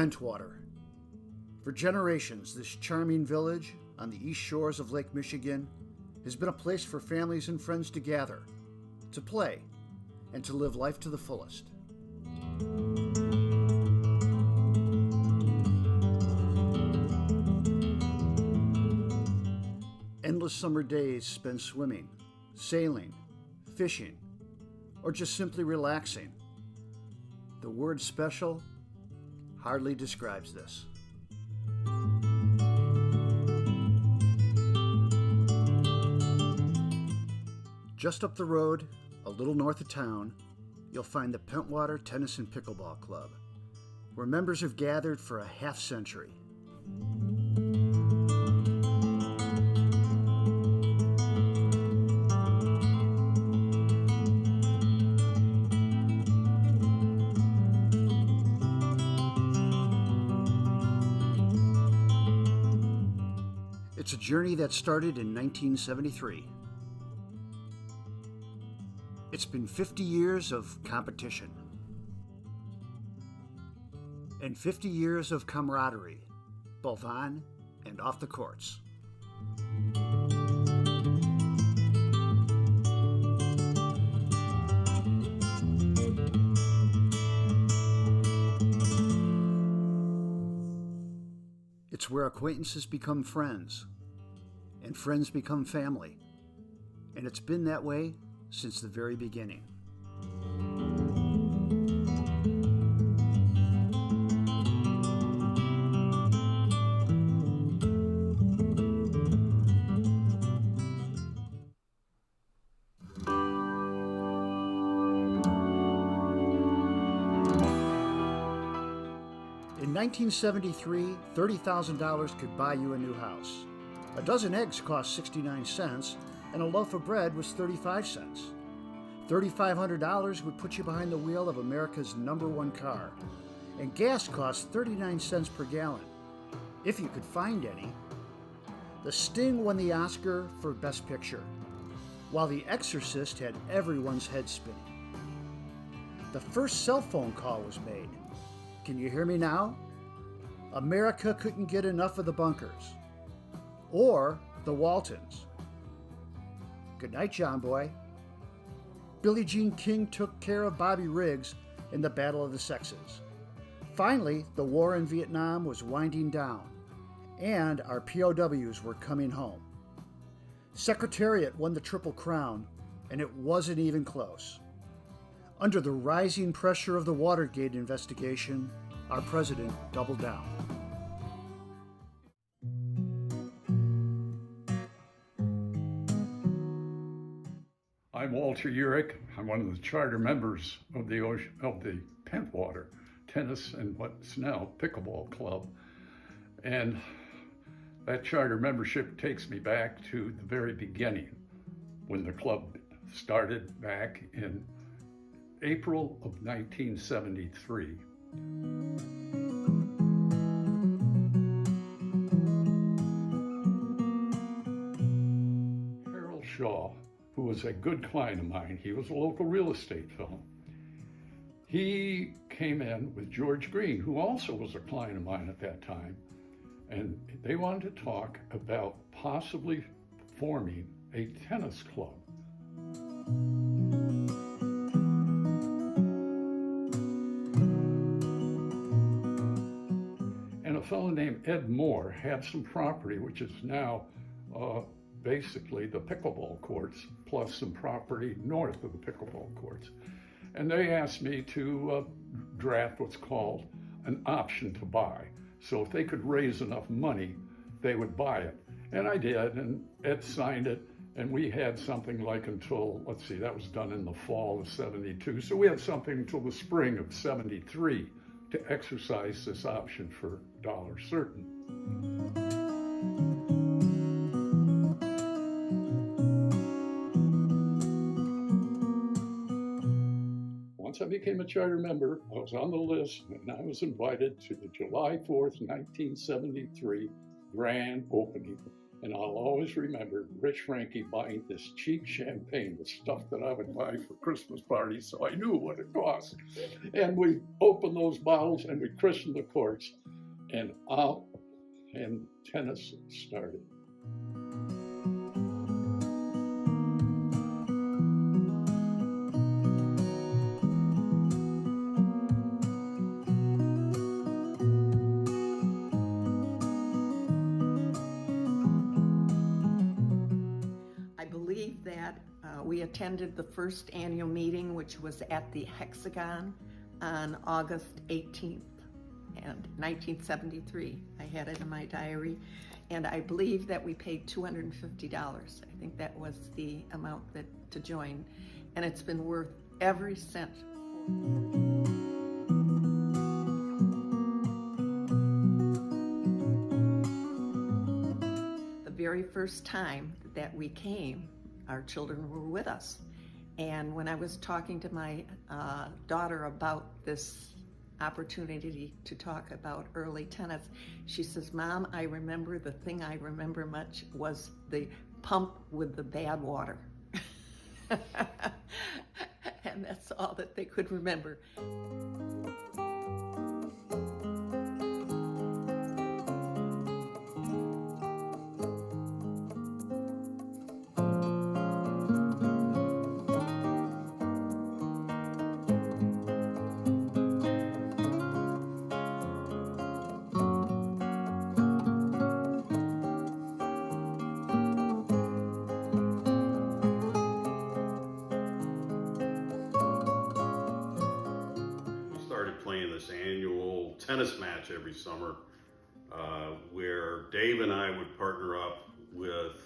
Pentwater. For generations, this charming village on the east shores of Lake Michigan has been a place for families and friends to gather, to play, and to live life to the fullest. Endless summer days spent swimming, sailing, fishing, or just simply relaxing. The word special hardly describes this. Just up the road, a little north of town, you'll find the Pentwater Tennis and Pickleball Club, where members have gathered for a half century. It's a journey that started in 1973. It's been 50 years of competition and 50 years of camaraderie, both on and off the courts. It's where acquaintances become friends and friends become family, and it's been that way since the very beginning. In 1973, $30,000 could buy you a new house. A dozen eggs cost 69 cents, and a loaf of bread was 35 cents. $3,500 would put you behind the wheel of America's #1 car, and gas cost 39 cents per gallon, if you could find any. The Sting won the Oscar for Best Picture, while The Exorcist had everyone's head spinning. The first cell phone call was made. Can you hear me now? America couldn't get enough of the Bunkers. Or the Waltons. Good night, John Boy. Billie Jean King took care of Bobby Riggs in the Battle of the Sexes. Finally, the war in Vietnam was winding down, and our POWs were coming home. Secretariat won the Triple Crown, and it wasn't even close. Under the rising pressure of the Watergate investigation, our president doubled down. I'm Walter Urich. I'm one of the charter members of the Pentwater Tennis and what's now Pickleball Club. And that charter membership takes me back to the very beginning, when the club started back in April of 1973. Harold Shaw, who was a good client of mine, he was a local real estate fellow. He came in with George Green, who also was a client of mine at that time, and they wanted to talk about possibly forming a tennis club. And a fellow named Ed Moore had some property, which is now basically the pickleball courts, plus some property north of the pickleball courts. And they asked me to draft what's called an option to buy. So if they could raise enough money, they would buy it. And I did, and Ed signed it, and we had something like until, let's see, that was done in the fall of '72. So we had something until the spring of '73 to exercise this option for dollar certain. Once I became a charter member, I was on the list, and I was invited to the July 4th, 1973 grand opening And I'll always remember Rich Frankie buying this cheap champagne, the stuff that I would buy for Christmas parties, so I knew what it cost. And we opened those bottles and we christened the courts, and out and tennis started. That we attended the first annual meeting, which was at the Hexagon on August 18th, and 1973. I had it in my diary, and I believe that we paid $250. I think that was the amount to join, and it's been worth every cent. The very first time that we came, our children were with us. And when I was talking to my daughter about this opportunity to talk about early tennis, she says, "Mom, I remember, the thing I remember much was the pump with the bad water." And that's all that they could remember. Playing this annual tennis match every summer where Dave and I would partner up with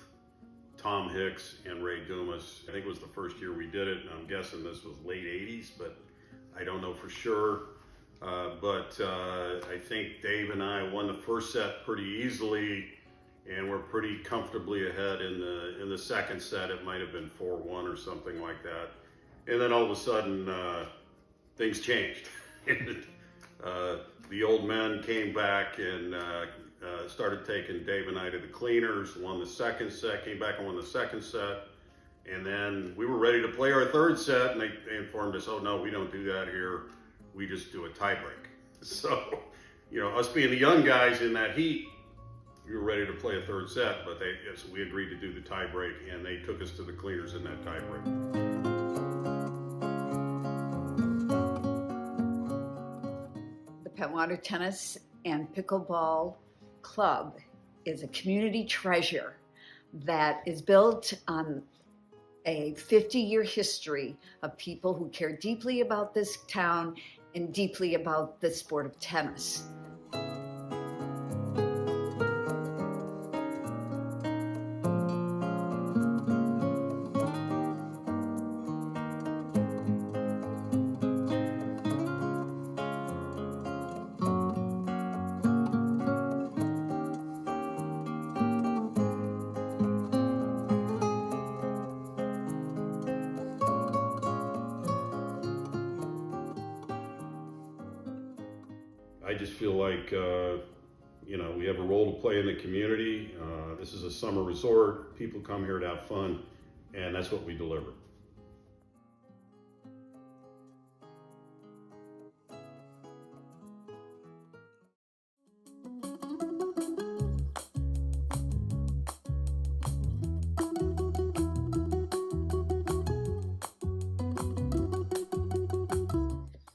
Tom Hicks and Ray Dumas. I think it was the first year we did it, and I'm guessing this was late 80s, but I don't know for sure. But I think Dave and I won the first set pretty easily, and we're pretty comfortably ahead in the second set. It might have been 4-1 or something like that. And then all of a sudden, things changed. The old men came back and started taking Dave and I to the cleaners, won the second set, came back and won the second set. And then we were ready to play our third set, and they informed us, "Oh no, we don't do that here. We just do a tiebreak." So, us being the young guys in that heat, we were ready to play a third set, but so we agreed to do the tiebreak, and they took us to the cleaners in that tiebreak. Pentwater Tennis and Pickleball Club is a community treasure that is built on a 50-year history of people who care deeply about this town and deeply about the sport of tennis. I just feel like, we have a role to play in the community. This is a summer resort. People come here to have fun, and that's what we deliver.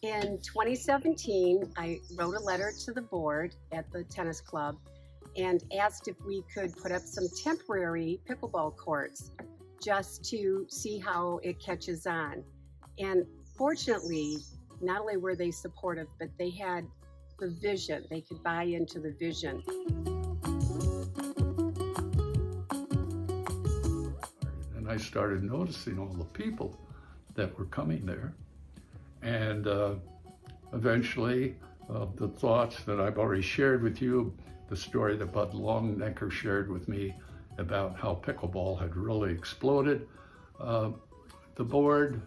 In 2017, I wrote a letter to the board at the tennis club and asked if we could put up some temporary pickleball courts just to see how it catches on. And fortunately, not only were they supportive, but they had the vision. They could buy into the vision. And I started noticing all the people that were coming there. And eventually, the thoughts that I've already shared with you, the story that Bud Longnecker shared with me about how pickleball had really exploded, the board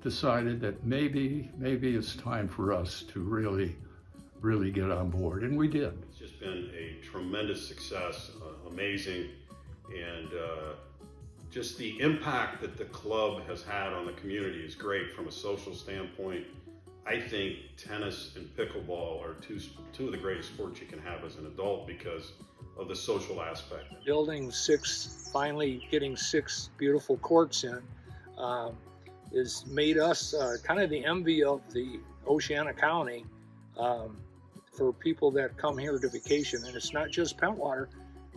decided that maybe it's time for us to really get on board, and we did. It's just been a tremendous success, amazing. and just the impact that the club has had on the community is great from a social standpoint. I think tennis and pickleball are two of the greatest sports you can have as an adult because of the social aspect. Finally getting 6 beautiful courts in, has made us kind of the envy of the Oceana County for people that come here to vacation. And it's not just Pentwater.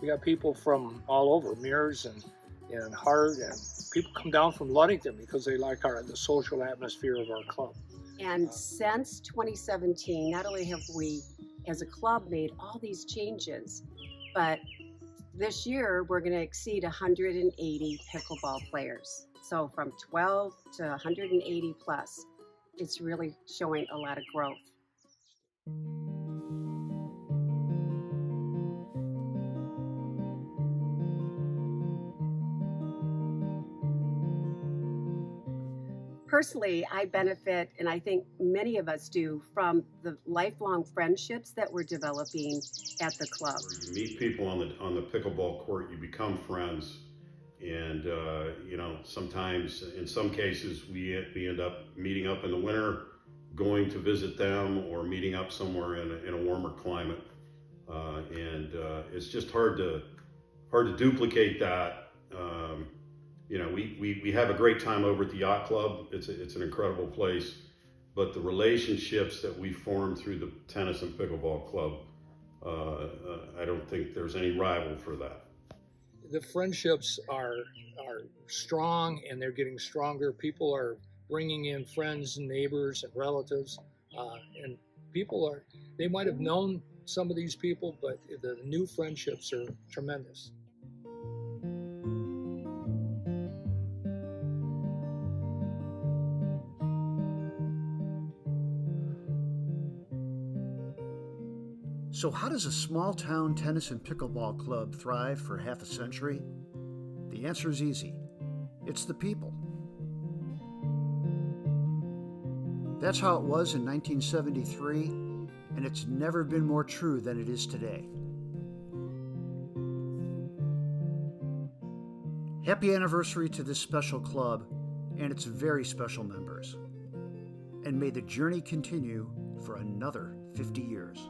We got people from all over, Mears and Hart, and people come down from Ludington because they like the social atmosphere of our club. And since 2017, not only have we as a club made all these changes, but this year we're going to exceed 180 pickleball players. So from 12 to 180 plus, it's really showing a lot of growth. Personally, I benefit, and I think many of us do, from the lifelong friendships that we're developing at the club. You meet people on the pickleball court, you become friends, and sometimes, in some cases, we end up meeting up in the winter, going to visit them, or meeting up somewhere in a warmer climate, and it's just hard to duplicate that. We have a great time over at the yacht club. It's an incredible place, but the relationships that we formed through the tennis and pickleball club, I don't think there's any rival for that. The friendships are strong, and they're getting stronger. People are bringing in friends and neighbors and relatives, and they might have known some of these people, but the new friendships are tremendous. So how does a small-town tennis and pickleball club thrive for half a century? The answer is easy. It's the people. That's how it was in 1973, and it's never been more true than it is today. Happy anniversary to this special club and its very special members. And may the journey continue for another 50 years.